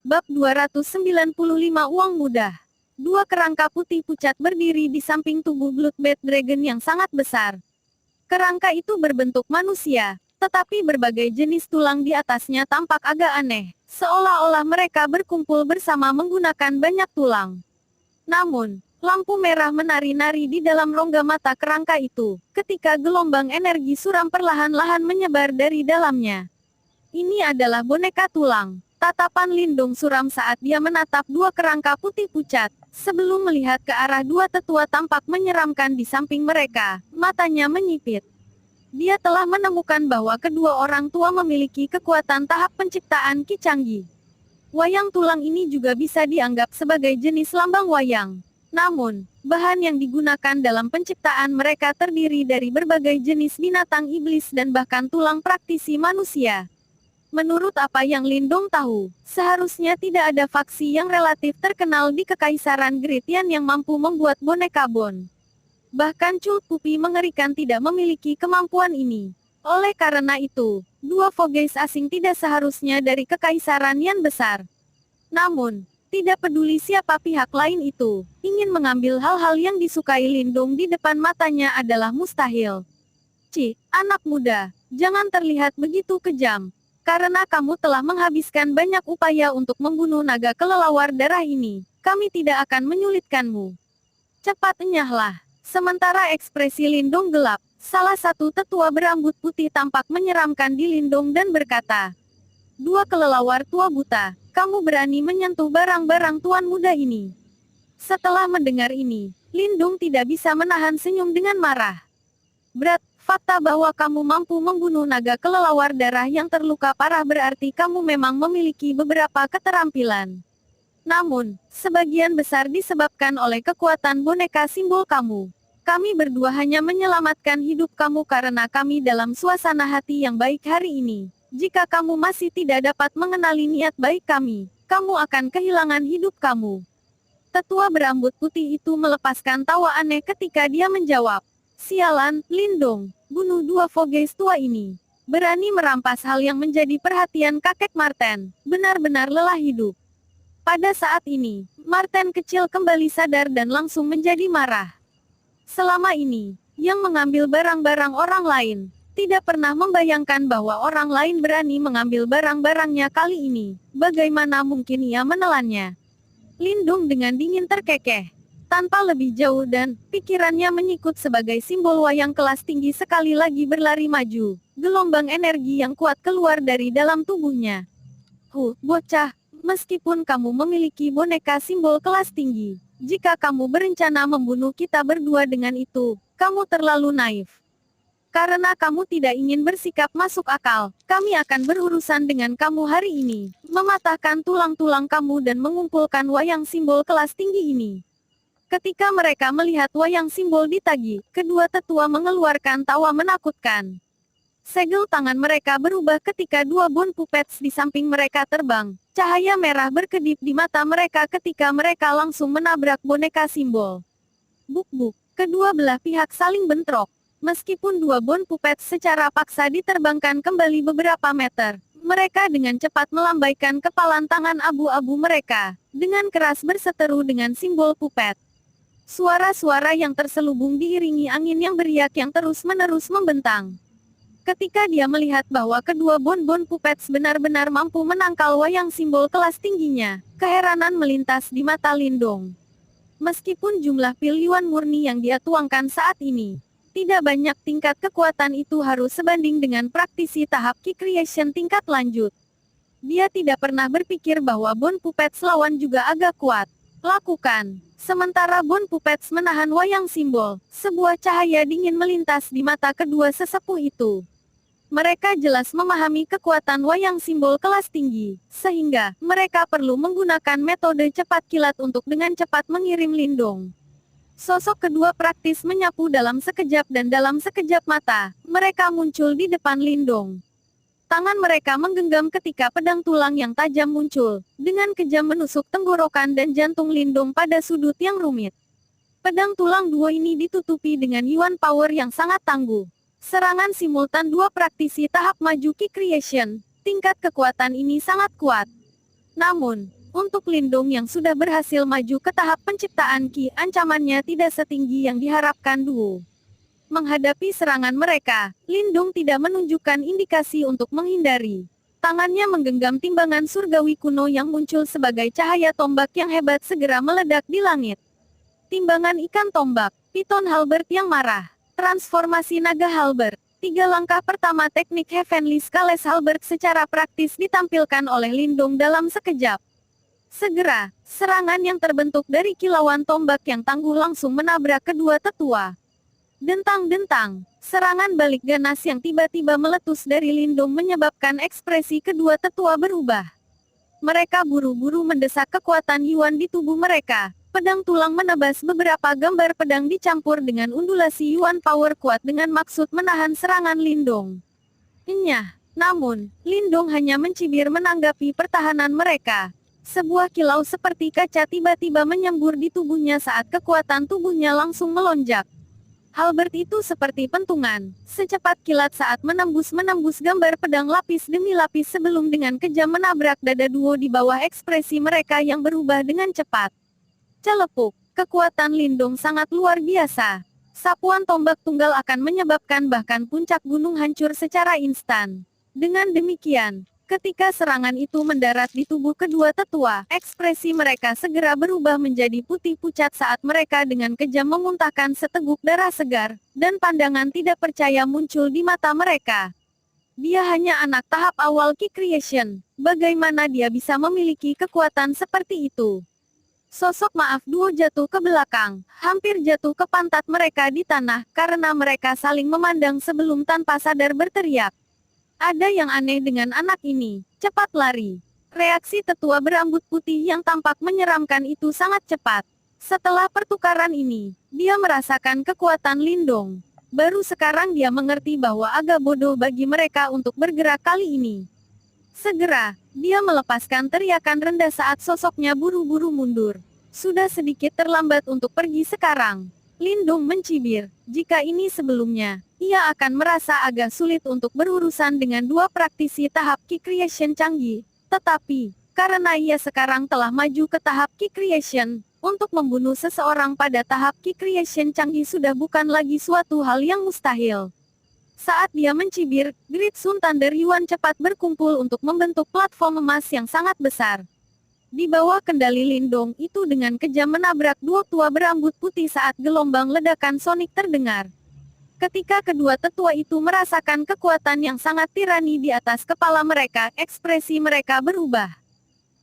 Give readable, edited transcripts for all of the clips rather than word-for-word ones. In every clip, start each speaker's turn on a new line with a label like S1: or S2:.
S1: Bab 295 Uang Mudah. Dua kerangka putih pucat berdiri di samping tubuh Bloodbath Dragon yang sangat besar. Kerangka itu berbentuk manusia, tetapi berbagai jenis tulang di atasnya tampak agak aneh, seolah-olah mereka berkumpul bersama menggunakan banyak tulang. Namun, lampu merah menari-nari di dalam rongga mata kerangka itu, ketika gelombang energi suram perlahan-lahan menyebar dari dalamnya. Ini adalah boneka tulang. Tatapan Lindung suram saat dia menatap dua kerangka putih pucat. Sebelum melihat ke arah dua tetua tampak menyeramkan di samping mereka, matanya menyipit. Dia telah menemukan bahwa kedua orang tua memiliki kekuatan tahap penciptaan ki canggih. Wayang tulang ini juga bisa dianggap sebagai jenis lambang wayang. Namun, bahan yang digunakan dalam penciptaan mereka terdiri dari berbagai jenis binatang iblis dan bahkan tulang praktisi manusia. Menurut apa yang Lindong tahu, seharusnya tidak ada faksi yang relatif terkenal di Kekaisaran Gritian yang mampu membuat boneka Bon. Bahkan Cult Puppy mengerikan tidak memiliki kemampuan ini. Oleh karena itu, dua Vogeis asing tidak seharusnya dari Kekaisaran yang besar. Namun, tidak peduli siapa pihak lain itu, ingin mengambil hal-hal yang disukai Lindong di depan matanya adalah mustahil. Anak muda, jangan terlihat begitu kejam. Karena kamu telah menghabiskan banyak upaya untuk membunuh naga kelelawar darah ini, kami tidak akan menyulitkanmu. Cepat enyahlah. Sementara ekspresi Lindong gelap, salah satu tetua berambut putih tampak menyeramkan di Lindong dan berkata, "Dua kelelawar tua buta, kamu berani menyentuh barang-barang tuan muda ini." Setelah mendengar ini, Lindong tidak bisa menahan senyum dengan marah. "Berat, fakta bahwa kamu mampu membunuh naga kelelawar darah yang terluka parah berarti kamu memang memiliki beberapa keterampilan. Namun, sebagian besar disebabkan oleh kekuatan boneka simbol kamu. Kami berdua hanya menyelamatkan hidup kamu karena kami dalam suasana hati yang baik hari ini. Jika kamu masih tidak dapat mengenali niat baik kami, kamu akan kehilangan hidup kamu." Tetua berambut putih itu melepaskan tawa aneh ketika dia menjawab, "Sialan, Lindong, bunuh dua Vogeis tua ini. Berani merampas hal yang menjadi perhatian kakek Marten, benar-benar lelah hidup." Pada saat ini, Marten kecil kembali sadar dan langsung menjadi marah. Selama ini, yang mengambil barang-barang orang lain, tidak pernah membayangkan bahwa orang lain berani mengambil barang-barangnya kali ini. Bagaimana mungkin ia menelannya? Lindung dengan dingin terkekeh. Tanpa lebih jauh dan pikirannya menyikut sebagai simbol wayang kelas tinggi sekali lagi berlari maju. Gelombang energi yang kuat keluar dari dalam tubuhnya. Bocah, meskipun kamu memiliki boneka simbol kelas tinggi, jika kamu berencana membunuh kita berdua dengan itu, kamu terlalu naif. Karena kamu tidak ingin bersikap masuk akal, kami akan berurusan dengan kamu hari ini, mematahkan tulang-tulang kamu dan mengumpulkan wayang simbol kelas tinggi ini. Ketika mereka melihat wayang simbol ditagih, kedua tetua mengeluarkan tawa menakutkan. Segel tangan mereka berubah ketika dua Bone Puppets di samping mereka terbang. Cahaya merah berkedip di mata mereka ketika mereka langsung menabrak boneka simbol. Buk-buk, kedua belah pihak saling bentrok. Meskipun dua Bone Puppets secara paksa diterbangkan kembali beberapa meter, mereka dengan cepat melambaikan kepalan tangan abu-abu mereka, dengan keras berseteru dengan simbol puppet. Suara-suara yang terselubung diiringi angin yang beriak yang terus-menerus membentang. Ketika dia melihat bahwa kedua Bone Puppets benar-benar mampu menangkal wayang simbol kelas tingginya, keheranan melintas di mata Lindong. Meskipun jumlah pil Yuan murni yang dia tuangkan saat ini, tidak banyak, tingkat kekuatan itu harus sebanding dengan praktisi tahap Ki Creation tingkat lanjut. Dia tidak pernah berpikir bahwa Bone Puppets lawan juga agak kuat. Lakukan. Sementara Bone Puppets menahan wayang simbol, sebuah cahaya dingin melintas di mata kedua sesepuh itu. Mereka jelas memahami kekuatan wayang simbol kelas tinggi, sehingga mereka perlu menggunakan metode cepat kilat untuk dengan cepat mengirim Lindong. Sosok kedua praktis menyapu dalam sekejap dan dalam sekejap mata, mereka muncul di depan Lindong. Tangan mereka menggenggam ketika pedang tulang yang tajam muncul, dengan kejam menusuk tenggorokan dan jantung Lindong pada sudut yang rumit. Pedang tulang dua ini ditutupi dengan Yuan Power yang sangat tangguh. Serangan simultan dua praktisi tahap maju Ki Creation, tingkat kekuatan ini sangat kuat. Namun, untuk Lindung yang sudah berhasil maju ke tahap penciptaan Ki, ancamannya tidak setinggi yang diharapkan Duo. Menghadapi serangan mereka, Lindung tidak menunjukkan indikasi untuk menghindari. Tangannya menggenggam timbangan surgawi kuno yang muncul sebagai cahaya tombak yang hebat segera meledak di langit. Timbangan ikan tombak, Piton Halberd yang marah. Transformasi naga Halberd. 3 langkah pertama teknik Heavenly Scales Halberd secara praktis ditampilkan oleh Lindung dalam sekejap. Segera, serangan yang terbentuk dari kilauan tombak yang tangguh langsung menabrak kedua tetua. Dentang-dentang, serangan balik ganas yang tiba-tiba meletus dari Lindung menyebabkan ekspresi kedua tetua berubah. Mereka buru-buru mendesak kekuatan Yuan di tubuh mereka. Pedang tulang menebas beberapa gambar pedang dicampur dengan undulasi Yuan power kuat dengan maksud menahan serangan Lindung. Enyah, namun, Lindung hanya mencibir menanggapi pertahanan mereka. Sebuah kilau seperti kaca tiba-tiba menyembur di tubuhnya saat kekuatan tubuhnya langsung melonjak. Halberd itu seperti pentungan, secepat kilat saat menembus gambar pedang lapis demi lapis sebelum dengan kejam menabrak dada Duo di bawah ekspresi mereka yang berubah dengan cepat. Celepuk, kekuatan Lindung sangat luar biasa. Sapuan tombak tunggal akan menyebabkan bahkan puncak gunung hancur secara instan. Dengan demikian, ketika serangan itu mendarat di tubuh kedua tetua, ekspresi mereka segera berubah menjadi putih pucat saat mereka dengan kejam memuntahkan seteguk darah segar, dan pandangan tidak percaya muncul di mata mereka. Dia hanya anak tahap awal Ki Creation, bagaimana dia bisa memiliki kekuatan seperti itu? Sosok maaf Duo jatuh ke belakang, hampir jatuh ke pantat mereka di tanah, karena mereka saling memandang sebelum tanpa sadar berteriak. Ada yang aneh dengan anak ini, cepat lari. Reaksi tetua berambut putih yang tampak menyeramkan itu sangat cepat. Setelah pertukaran ini, dia merasakan kekuatan Lindung. Baru sekarang dia mengerti bahwa agak bodoh bagi mereka untuk bergerak kali ini. Segera, dia melepaskan teriakan rendah saat sosoknya buru-buru mundur. Sudah sedikit terlambat untuk pergi sekarang. Lindung mencibir, jika ini sebelumnya, ia akan merasa agak sulit untuk berurusan dengan dua praktisi tahap Ki Creation canggih. Tetapi, karena ia sekarang telah maju ke tahap Ki Creation, untuk membunuh seseorang pada tahap Ki Creation canggih sudah bukan lagi suatu hal yang mustahil. Saat dia mencibir, Great Sun Thunder Yuan cepat berkumpul untuk membentuk platform emas yang sangat besar. Di bawah kendali Lindung itu dengan kejam menabrak dua tua berambut putih saat gelombang ledakan sonik terdengar. Ketika kedua tetua itu merasakan kekuatan yang sangat tirani di atas kepala mereka, ekspresi mereka berubah.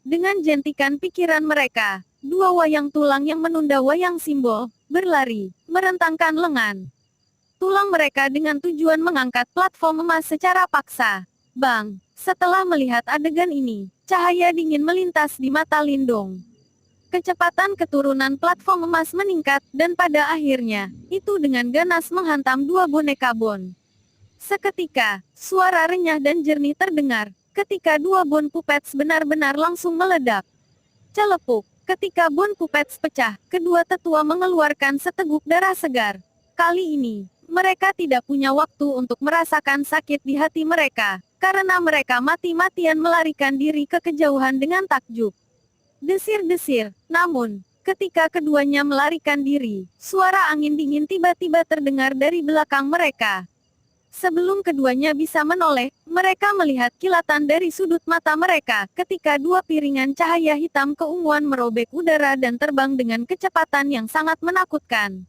S1: Dengan jentikan pikiran mereka, dua wayang tulang yang menunda wayang simbol, berlari, merentangkan lengan. Tulang mereka dengan tujuan mengangkat platform emas secara paksa. Bang, setelah melihat adegan ini, cahaya dingin melintas di mata Lindung. Kecepatan keturunan platform emas meningkat, dan pada akhirnya, itu dengan ganas menghantam dua boneka Bon. Seketika, suara renyah dan jernih terdengar, ketika dua Bon Puppets benar-benar langsung meledak. Celepuk, ketika Bon Puppets pecah, kedua tetua mengeluarkan seteguk darah segar. Kali ini, mereka tidak punya waktu untuk merasakan sakit di hati mereka, karena mereka mati-matian melarikan diri ke kejauhan dengan takjub. Desir-desir, namun, ketika keduanya melarikan diri, suara angin dingin tiba-tiba terdengar dari belakang mereka. Sebelum keduanya bisa menoleh, mereka melihat kilatan dari sudut mata mereka, ketika dua piringan cahaya hitam keunguan merobek udara dan terbang dengan kecepatan yang sangat menakutkan.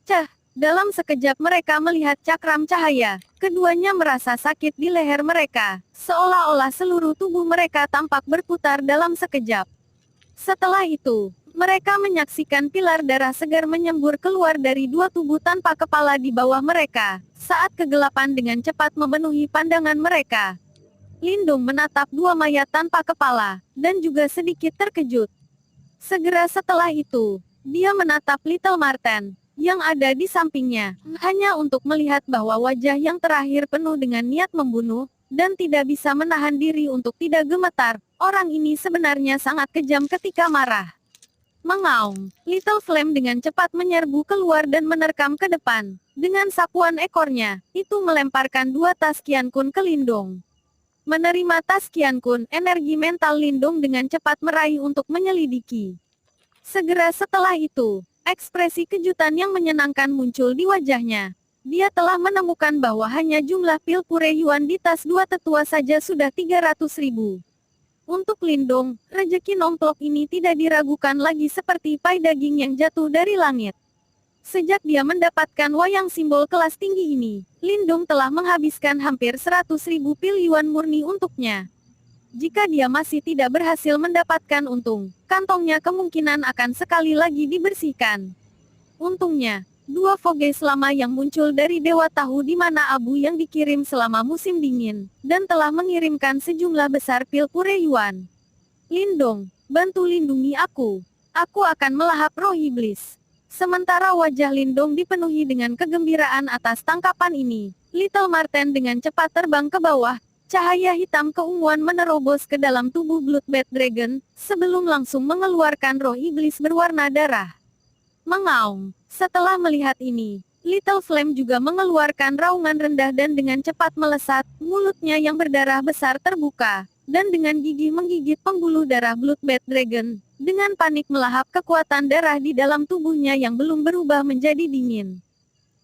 S1: Cah! Dalam sekejap mereka melihat cakram cahaya, keduanya merasa sakit di leher mereka, seolah-olah seluruh tubuh mereka tampak berputar dalam sekejap. Setelah itu, mereka menyaksikan pilar darah segar menyembur keluar dari dua tubuh tanpa kepala di bawah mereka, saat kegelapan dengan cepat memenuhi pandangan mereka. Lindung menatap dua mayat tanpa kepala, dan juga sedikit terkejut. Segera setelah itu, dia menatap Little Marten yang ada di sampingnya, hanya untuk melihat bahwa wajah yang terakhir penuh dengan niat membunuh, dan tidak bisa menahan diri untuk tidak gemetar. Orang ini sebenarnya sangat kejam ketika marah. Mengaum, Little Flame dengan cepat menyerbu keluar dan menerkam ke depan. Dengan sapuan ekornya, itu melemparkan dua tas Qian Kun ke Lindung. Menerima tas Qian Kun, energi mental Lindong dengan cepat meraih untuk menyelidiki. Segera setelah itu, ekspresi kejutan yang menyenangkan muncul di wajahnya. Dia telah menemukan bahwa hanya jumlah pil pure yuan di tas dua tetua saja sudah 300.000. Untuk Lindong, rejeki nomplok ini tidak diragukan lagi seperti pai daging yang jatuh dari langit. Sejak dia mendapatkan wayang simbol kelas tinggi ini, Lindong telah menghabiskan hampir 100.000 pil yuan murni untuknya. Jika dia masih tidak berhasil mendapatkan untung, kantongnya kemungkinan akan sekali lagi dibersihkan. Untungnya, dua Voges lama yang muncul dari Dewa Tahu di mana abu yang dikirim selama musim dingin, dan telah mengirimkan sejumlah besar pil pure yuan. Lindong, bantu lindungi aku. Aku akan melahap roh iblis. Sementara wajah Lindong dipenuhi dengan kegembiraan atas tangkapan ini, Little Marten dengan cepat terbang ke bawah. Cahaya hitam keunguan menerobos ke dalam tubuh Bloodbath Dragon, sebelum langsung mengeluarkan roh iblis berwarna darah. Mengaum. Setelah melihat ini, Little Flame juga mengeluarkan raungan rendah dan dengan cepat melesat, mulutnya yang berdarah besar terbuka, dan dengan gigih menggigit pembuluh darah Bloodbath Dragon, dengan panik melahap kekuatan darah di dalam tubuhnya yang belum berubah menjadi dingin.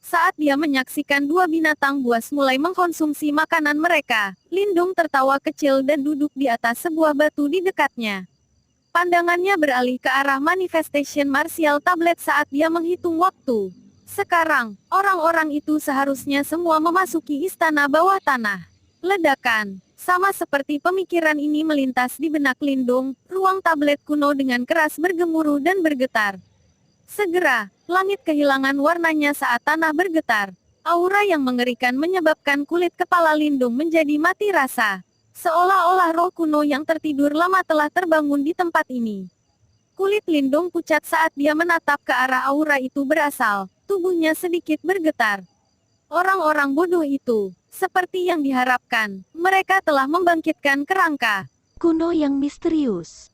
S1: Saat dia menyaksikan dua binatang buas mulai mengkonsumsi makanan mereka, Lindong tertawa kecil dan duduk di atas sebuah batu di dekatnya. Pandangannya beralih ke arah manifestation martial tablet saat dia menghitung waktu. Sekarang, orang-orang itu seharusnya semua memasuki istana bawah tanah. Ledakan. Sama seperti pemikiran ini melintas di benak Lindong, ruang tablet kuno dengan keras bergemuruh dan bergetar. Segera, langit kehilangan warnanya saat tanah bergetar. Aura yang mengerikan menyebabkan kulit kepala Lindong menjadi mati rasa. Seolah-olah roh kuno yang tertidur lama telah terbangun di tempat ini. Kulit Lindong pucat saat dia menatap ke arah aura itu berasal, tubuhnya sedikit bergetar. Orang-orang bodoh itu, seperti yang diharapkan, mereka telah membangkitkan kerangka
S2: kuno yang misterius.